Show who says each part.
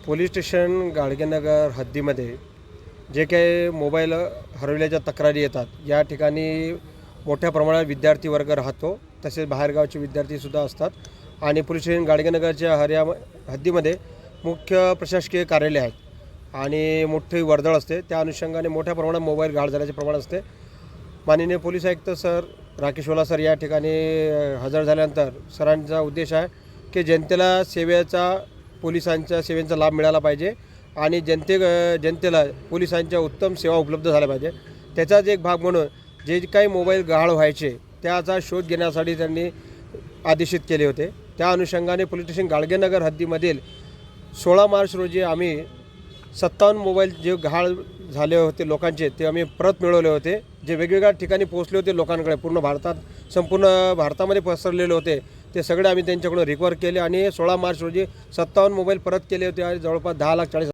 Speaker 1: Police station Gadgenagar हद्दीमध्ये जे काही mobile हरवल्याच्या तक्रारी येतात, या ठिकाणी मोठ्या प्रमाणात विद्यार्थी वर्ग राहतो, तसेच बाहेरगावचे विद्यार्थीसुद्धा असतात. आणि पोलीस स्टेशन गाडगेनगरच्या हद्दीमध्ये मुख्य प्रशासकीय कार्यालय आहेत आणि मोठी वर्दळ असते. त्या अनुषंगाने मोठ्या प्रमाणात मोबाईल गाळ झाल्याचे प्रमाण असते. माननीय पोलीस आयुक्त सर राकेशवाला सर या ठिकाणी हजर झाल्यानंतर सरांचा उद्देश आहे की जनतेला पोलिसांच्या सेवेचा लाभ मिळाला पाहिजे आणि जनतेला पोलिसांच्या उत्तम सेवा उपलब्ध झाल्या पाहिजे. त्याचाच एक भाग म्हणून जे काही मोबाईल गहाळ व्हायचे त्याचा शोध घेण्यासाठी त्यांनी आदेशित केले होते. त्या अनुषंगाने पोलीस स्टेशन गाडगेनगर हद्दीमधील 16 मार्च रोजी आम्ही 57 मोबाईल जे गहाळ झाले होते लोकांचे ते आम्ही परत मिळवले होते, जे वेगवेगळ्या ठिकाणी पोहोचले होते लोकांकडे, संपूर्ण भारतामध्ये पसरलेले होते. ते सगळे आम्ही त्यांच्याकडून रिकवर केले आणि 16 मार्च रोजी 57 मोबाईल परत केले होते आणि जवळपास 10,40,000